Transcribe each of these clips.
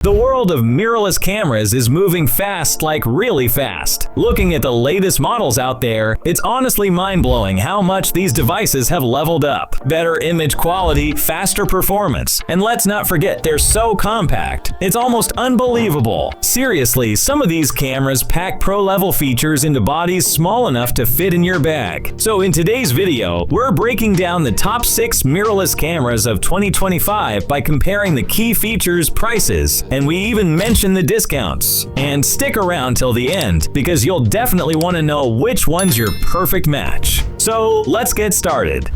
The world of mirrorless cameras is moving fast, like really fast. Looking at the latest models out there, it's honestly mind-blowing how much these devices have leveled up. Better image quality, faster performance, and let's not forget they're so compact. It's almost unbelievable. Seriously, some of these cameras pack pro-level features into bodies small enough to fit in your bag. So in today's video, we're breaking down the top 6 mirrorless cameras of 2025 by comparing the key features, prices, and we even mention the discounts. And stick around till the end, because you'll definitely want to know which one's your perfect match. So let's get started.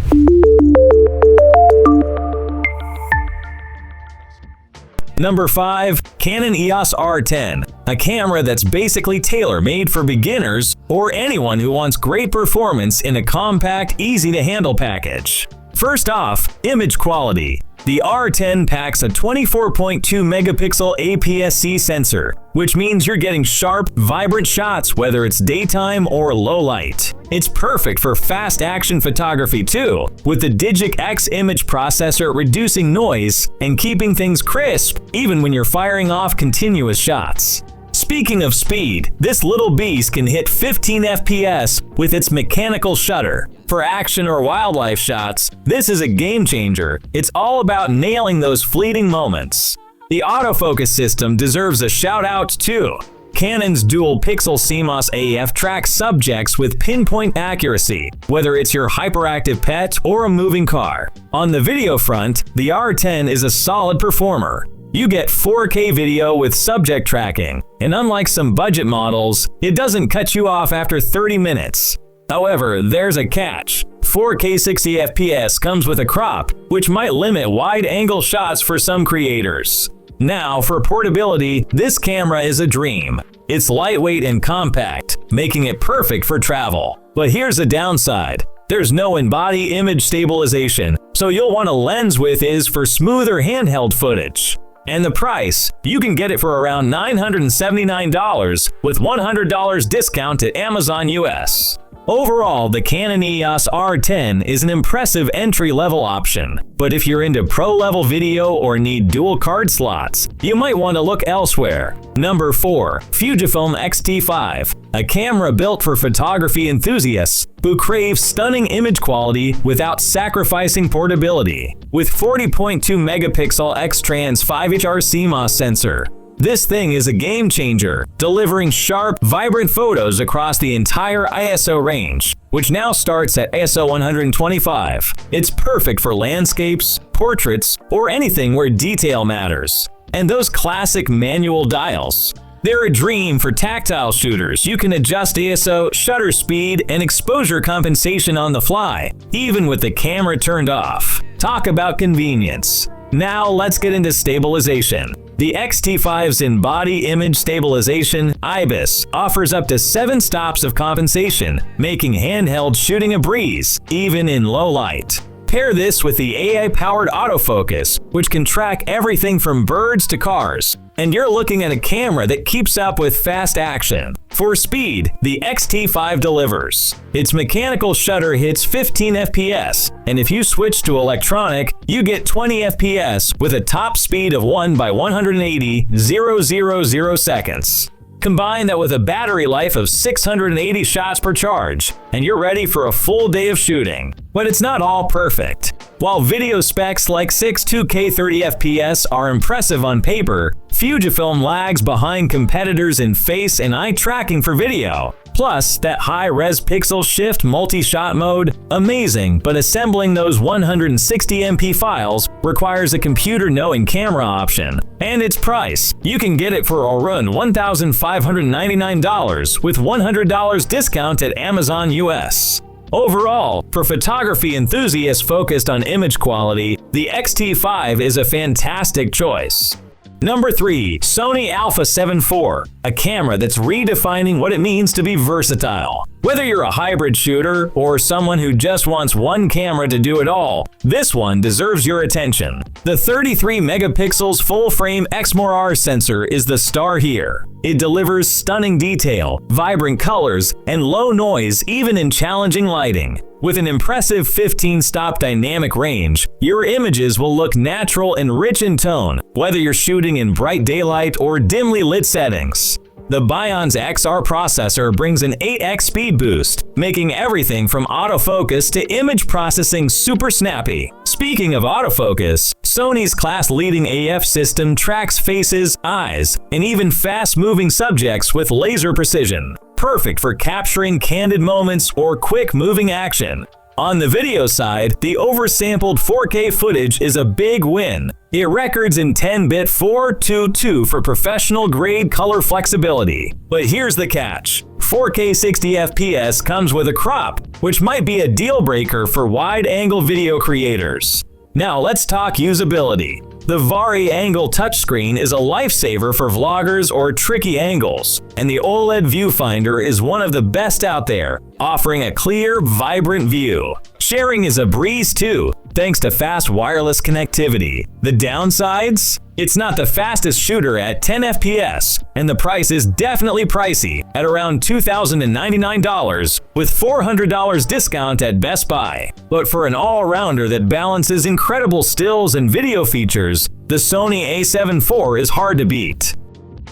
Number 5. Canon EOS R10, a camera that's basically tailor-made for beginners or anyone who wants great performance in a compact, easy-to-handle package. First off, image quality. The R10 packs a 24.2 megapixel APS-C sensor, which means you're getting sharp, vibrant shots whether it's daytime or low light. It's perfect for fast action photography too, with the Digic X image processor reducing noise and keeping things crisp even when you're firing off continuous shots. Speaking of speed, this little beast can hit 15 FPS with its mechanical shutter. For action or wildlife shots, this is a game changer. It's all about nailing those fleeting moments. The autofocus system deserves a shout out too. Canon's dual pixel CMOS AF tracks subjects with pinpoint accuracy, whether it's your hyperactive pet or a moving car. On the video front, the R10 is a solid performer. You get 4K video with subject tracking, and unlike some budget models, it doesn't cut you off after 30 minutes. However, there's a catch. 4K 60 FPS comes with a crop, which might limit wide-angle shots for some creators. Now, for portability, this camera is a dream. It's lightweight and compact, making it perfect for travel. But here's a downside. There's no in-body image stabilization, so you'll want a lens with is for smoother handheld footage. And the price, you can get it for around $979 with $100 discount at Amazon US. Overall, the Canon EOS R10 is an impressive entry-level option, but if you're into pro-level video or need dual card slots, you might want to look elsewhere. Number 4. Fujifilm X-T5, a camera built for photography enthusiasts who crave stunning image quality without sacrificing portability. With 40.2 megapixel X-Trans 5HR CMOS sensor, this thing is a game changer, delivering sharp, vibrant photos across the entire ISO range, which now starts at ISO 125. It's perfect for landscapes, portraits, or anything where detail matters. And those classic manual dials, they're a dream for tactile shooters. You can adjust ISO, shutter speed, and exposure compensation on the fly, even with the camera turned off. Talk about convenience. Now let's get into stabilization. The X-T5's in-body image stabilization, IBIS, offers up to 7 stops of compensation, making handheld shooting a breeze, even in low light. Pair this with the AI-powered autofocus, which can track everything from birds to cars, and you're looking at a camera that keeps up with fast action. For speed, the X-T5 delivers. Its mechanical shutter hits 15 FPS, and if you switch to electronic, you get 20 FPS with a top speed of 1/180,000 seconds. Combine that with a battery life of 680 shots per charge, and you're ready for a full day of shooting. But it's not all perfect. While video specs like 2K 30 FPS are impressive on paper, Fujifilm lags behind competitors in face and eye tracking for video. Plus, that high-res pixel shift multi-shot mode, amazing, but assembling those 160 MP files requires a computer-knowing camera option. And its price, you can get it for around $1,599 with $100 discount at Amazon US. Overall, for photography enthusiasts focused on image quality, the X-T5 is a fantastic choice. Number 3. Sony Alpha 7 IV, a camera that's redefining what it means to be versatile. Whether you're a hybrid shooter or someone who just wants one camera to do it all, this one deserves your attention. The 33 megapixels full-frame Exmor sensor is the star here. It delivers stunning detail, vibrant colors, and low noise even in challenging lighting. With an impressive 15-stop dynamic range, your images will look natural and rich in tone, whether you're shooting in bright daylight or dimly lit settings. The Bion's XR processor brings an 8x speed boost, making everything from autofocus to image processing super snappy. Speaking of autofocus, Sony's class-leading AF system tracks faces, eyes, and even fast-moving subjects with laser precision, perfect for capturing candid moments or quick-moving action. On the video side, the oversampled 4K footage is a big win. It records in 10-bit 422 for professional-grade color flexibility. But here's the catch. 4K 60 FPS comes with a crop, which might be a deal-breaker for wide-angle video creators. Now let's talk usability. The Vari-Angle touchscreen is a lifesaver for vloggers or tricky angles, and the OLED viewfinder is one of the best out there, offering a clear, vibrant view. Sharing is a breeze too, thanks to fast wireless connectivity. The downsides? It's not the fastest shooter at 10 FPS, and the price is definitely pricey at around $2,099 with $400 discount at Best Buy. But for an all-rounder that balances incredible stills and video features, the Sony a7 IV is hard to beat.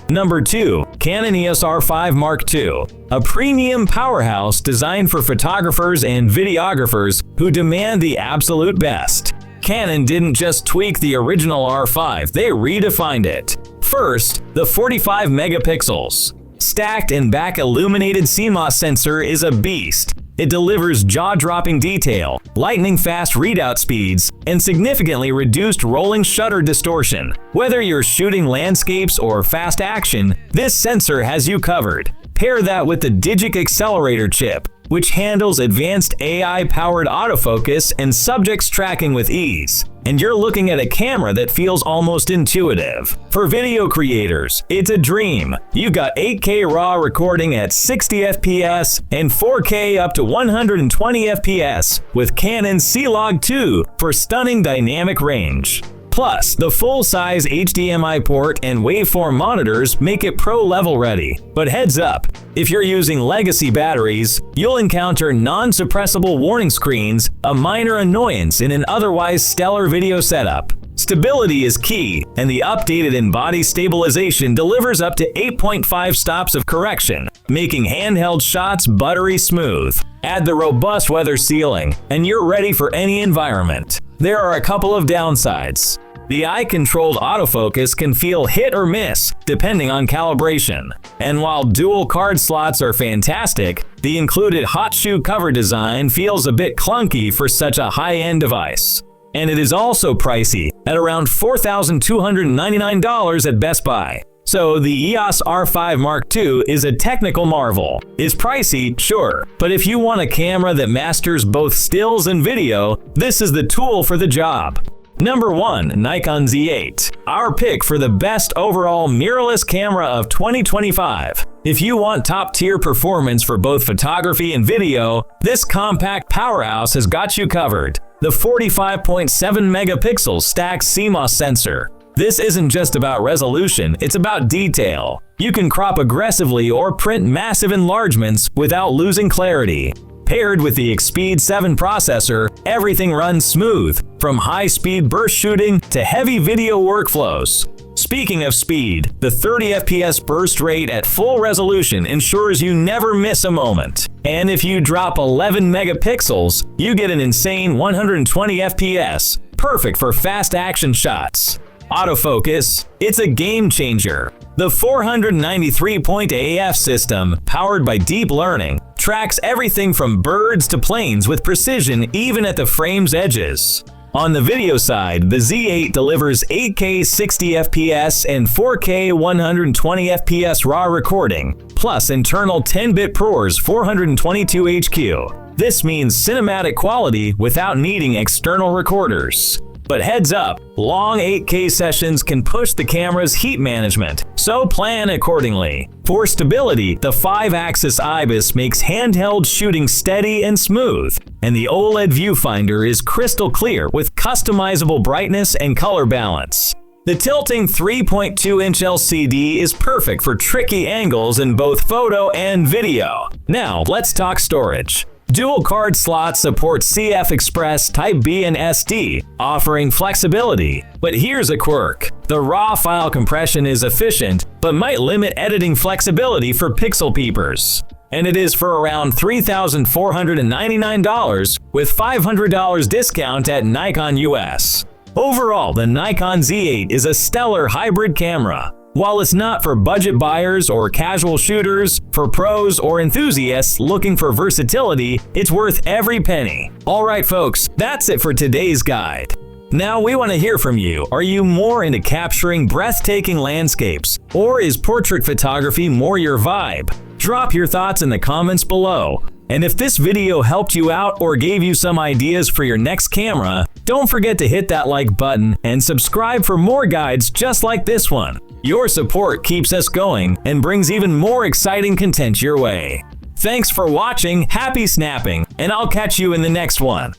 Number 2. Canon EOS R5 Mark II, a premium powerhouse designed for photographers and videographers who demand the absolute best. Canon didn't just tweak the original R5, they redefined it. First, the 45 megapixels. Stacked and back illuminated CMOS sensor is a beast. It delivers jaw-dropping detail, lightning-fast readout speeds, and significantly reduced rolling shutter distortion. Whether you're shooting landscapes or fast action, this sensor has you covered. Pair that with the Digic accelerator chip, which handles advanced AI-powered autofocus and subjects tracking with ease, and you're looking at a camera that feels almost intuitive. For video creators, it's a dream. You've got 8K RAW recording at 60 FPS and 4K up to 120 FPS with Canon C-Log 2 for stunning dynamic range. Plus, the full-size HDMI port and waveform monitors make it pro-level ready. But heads up, if you're using legacy batteries, you'll encounter non-suppressible warning screens, a minor annoyance in an otherwise stellar video setup. Stability is key, and the updated in-body stabilization delivers up to 8.5 stops of correction, making handheld shots buttery smooth. Add the robust weather sealing, and you're ready for any environment. There are a couple of downsides. The eye-controlled autofocus can feel hit or miss, depending on calibration. And while dual card slots are fantastic, the included hot shoe cover design feels a bit clunky for such a high-end device. And it is also pricey, at around $4,299 at Best Buy. So the EOS R5 Mark II is a technical marvel. It's pricey, sure, but if you want a camera that masters both stills and video, this is the tool for the job. Number 1. Nikon Z8, our pick for the best overall mirrorless camera of 2025. If you want top-tier performance for both photography and video, this compact powerhouse has got you covered. The 45.7 megapixel stacked CMOS sensor. This isn't just about resolution, it's about detail. You can crop aggressively or print massive enlargements without losing clarity. Paired with the Expeed 7 processor, everything runs smooth, from high-speed burst shooting to heavy video workflows. Speaking of speed, the 30 FPS burst rate at full resolution ensures you never miss a moment. And if you drop 11 megapixels, you get an insane 120 FPS, perfect for fast action shots. Autofocus, it's a game changer. The 493-point AF system, powered by deep learning, tracks everything from birds to planes with precision even at the frame's edges. On the video side, the Z8 delivers 8K 60 FPS and 4K 120 FPS RAW recording, plus internal 10-bit ProRes 422 HQ. This means cinematic quality without needing external recorders. But heads up, long 8K sessions can push the camera's heat management, so plan accordingly. For stability, the 5-axis IBIS makes handheld shooting steady and smooth, and the OLED viewfinder is crystal clear with customizable brightness and color balance. The tilting 3.2-inch LCD is perfect for tricky angles in both photo and video. Now, let's talk storage. Dual card slots support CF Express Type B and SD, offering flexibility. But here's a quirk. The RAW file compression is efficient, but might limit editing flexibility for pixel peepers. And it is for around $3,499 with $500 discount at Nikon US. Overall, the Nikon Z8 is a stellar hybrid camera. While it's not for budget buyers or casual shooters, for pros or enthusiasts looking for versatility, it's worth every penny. Alright folks, that's it for today's guide. Now we want to hear from you. Are you more into capturing breathtaking landscapes, or is portrait photography more your vibe? Drop your thoughts in the comments below. And if this video helped you out or gave you some ideas for your next camera, don't forget to hit that like button and subscribe for more guides just like this one. Your support keeps us going and brings even more exciting content your way. Thanks for watching, happy snapping, and I'll catch you in the next one.